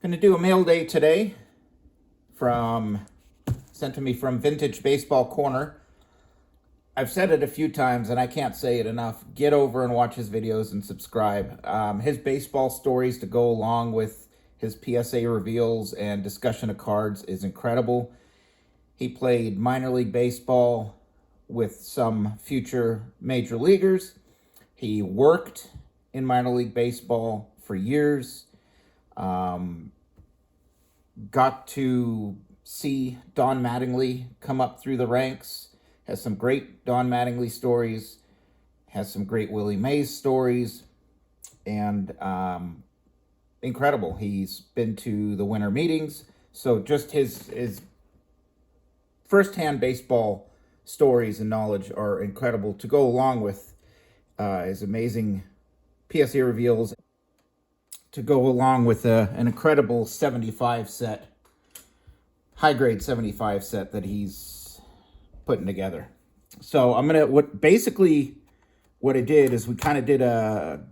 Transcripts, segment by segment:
Gonna do a mail day today sent to me from Vintage Baseball Corner. I've said it a few times and I can't say it enough. Get over and watch his videos and subscribe. His baseball stories to go along with his PSA reveals and discussion of cards is incredible. He played minor league baseball with some future major leaguers. He worked in minor league baseball for years. Got to see Don Mattingly come up through the ranks. Has some great Don Mattingly stories. Has some great Willie Mays stories. And incredible. He's been to the winter meetings. So just his firsthand baseball stories and knowledge are incredible to go along with his amazing PSA reveals, to go along with an incredible 75 set, high grade 75 set that he's putting together. So I'm gonna what I did is we kind of did a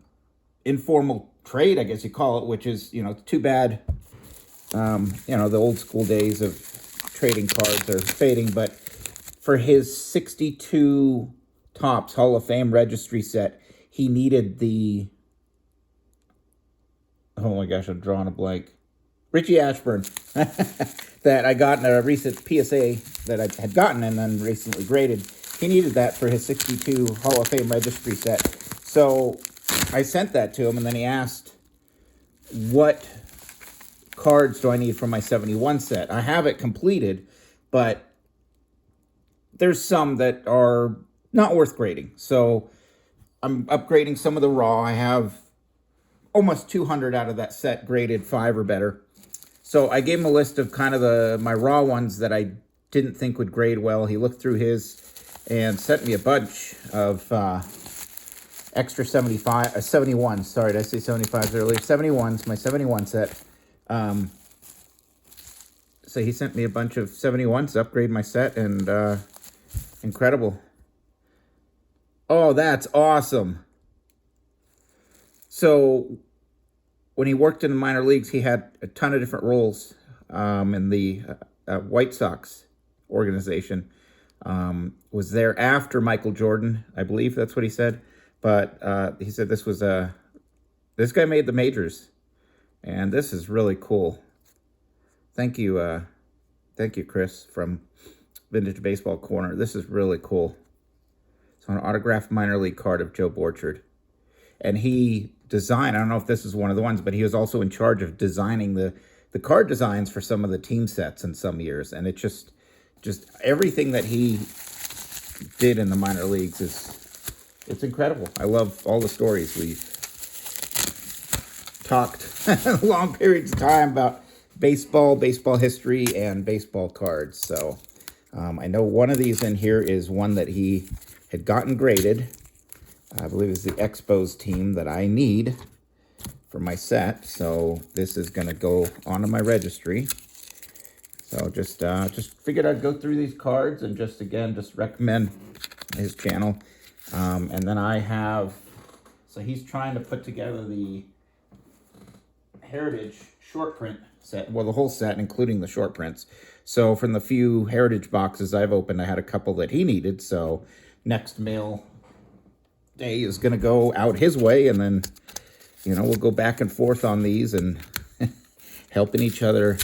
informal trade, I guess you call it, which is, too bad. The old school days of trading cards are fading, but for his 62 Topps Hall of Fame registry set, he needed the, oh my gosh, I'm drawing a blank, Richie Ashburn, that I got in a recent PSA that I had gotten and then recently graded. He needed that for his 62 Hall of Fame registry set. So I sent that to him, and then he asked, what cards do I need for my 71 set? I have it completed, but there's some that are not worth grading. So I'm upgrading some of the raw. I have almost 200 out of that set graded 5 or better. So I gave him a list of kind of my raw ones that I didn't think would grade well. He looked through his and sent me a bunch of extra 71s. Sorry, did I say 75s earlier? 71s, my 71 set. So he sent me a bunch of 71s to upgrade my set, and incredible. Oh, that's awesome. So when he worked in the minor leagues, he had a ton of different roles in the White Sox organization. Was there after Michael Jordan, I believe that's what he said. But he said this guy made the majors, and this is really cool. Thank you, Chris from Vintage Baseball Corner. This is really cool. It's an autographed minor league card of Joe Borchard. And he designed, I don't know if this is one of the ones, but he was also in charge of designing the card designs for some of the team sets in some years. And it just everything that he did in the minor leagues it's incredible. I love all the stories. We've talked long periods of time about baseball history, and baseball cards. So I know one of these in here is one that he had gotten graded. I believe it's the Expos team that I need for my set. So this is going to go onto my registry. So just figured I'd go through these cards and just recommend his channel. And then so he's trying to put together the Heritage short print set, well, the whole set, including the short prints. So from the few Heritage boxes I've opened, I had a couple that he needed. So next mail day is going to go out his way, and then, we'll go back and forth on these and helping each other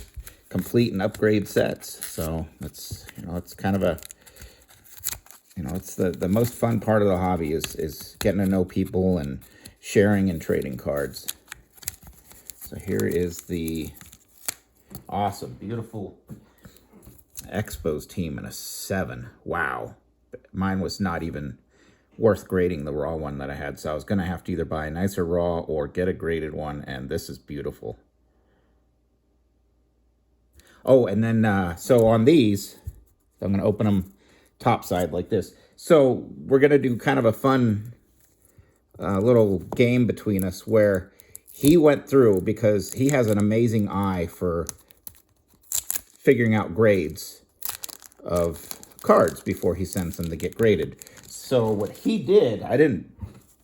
complete and upgrade sets. So it's, it's kind of it's the most fun part of the hobby is getting to know people and sharing and trading cards. So here is the awesome, beautiful Expos team in a 7. Wow. Mine was not even worth grading, the raw one that I had. So I was going to have to either buy a nicer raw or get a graded one. And this is beautiful. Oh, and then, so on these, I'm going to open them top side like this. So we're going to do kind of a fun little game between us where he went through, because he has an amazing eye for figuring out grades of cards before he sends them to get graded. So what he did, I didn't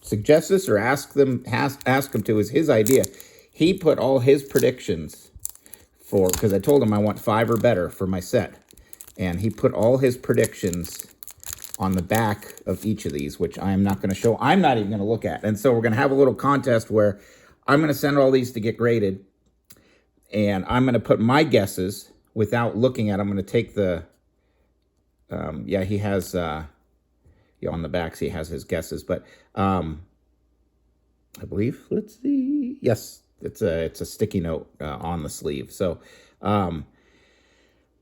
suggest this or ask him to, is his idea. He put all his predictions because I told him I want 5 or better for my set. And he put all his predictions on the back of each of these, which I'm not going to show. I'm not even going to look at. And so we're going to have a little contest where I'm going to send all these to get graded. And I'm going to put my guesses without looking at them. I'm going to take the, yeah, he has, yeah, on the backs, he has his guesses. But I believe, let's see. Yes, it's a sticky note on the sleeve. So,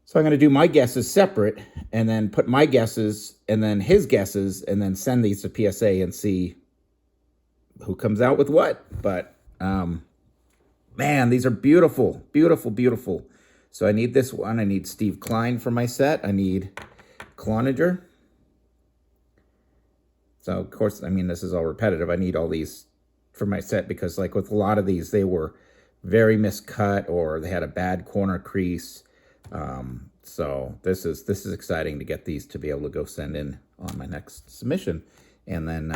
so I'm going to do my guesses separate and then put my guesses and then his guesses and then send these to PSA and see who comes out with what. But, man, these are beautiful, beautiful, beautiful. So I need this one. I need Steve Klein for my set. I need Cloninger. So, of course, I mean, this is all repetitive. I need all these for my set because, like, with a lot of these, they were very miscut or they had a bad corner crease. So this is exciting to get these to be able to go send in on my next submission. And then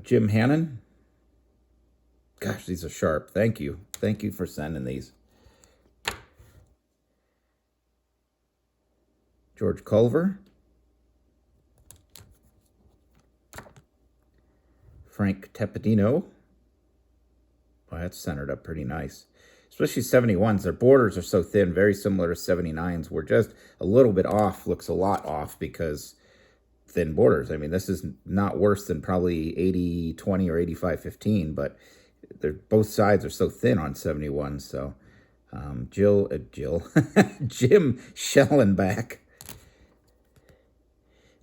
Jim Hannon. Gosh, these are sharp. Thank you. Thank you for sending these. George Culver. Frank Tepedino. Oh, that's centered up pretty nice. Especially 71s. Their borders are so thin, very similar to 79s. We're just a little bit off, looks a lot off because thin borders. I mean, this is not worse than probably 80-20 or 85-15, but they're, both sides are so thin on 71. So Jim Schellenbach.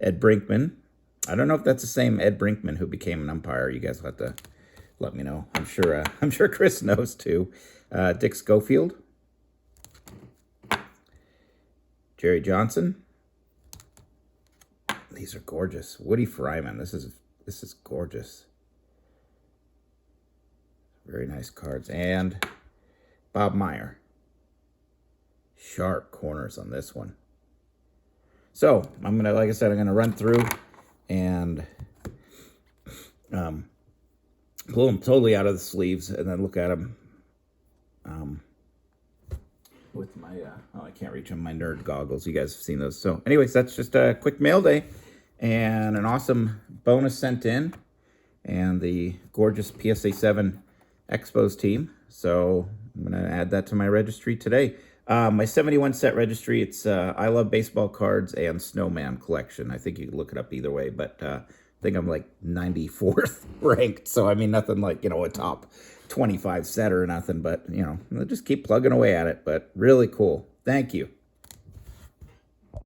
Ed Brinkman. I don't know if that's the same Ed Brinkman who became an umpire. You guys will have to let me know. I'm sure Chris knows too. Dick Schofield. Jerry Johnson. These are gorgeous. Woody Fryman. This is gorgeous. Very nice cards. And Bob Meyer. Sharp corners on this one. So I'm gonna, like I said, I'm gonna run through and pull them totally out of the sleeves and then look at them with my, oh, I can't reach them, my nerd goggles. You guys have seen those. So anyways, that's just a quick mail day and an awesome bonus sent in and the gorgeous PSA 7 Expos team. So I'm going to add that to my registry today. My 71 set registry, it's I Love Baseball Cards and Snowman collection. I think you can look it up either way, but I think I'm like 94th ranked. So, I mean, nothing like, you know, a top 25 set or nothing, but, you know, I'll just keep plugging away at it. But really cool. Thank you.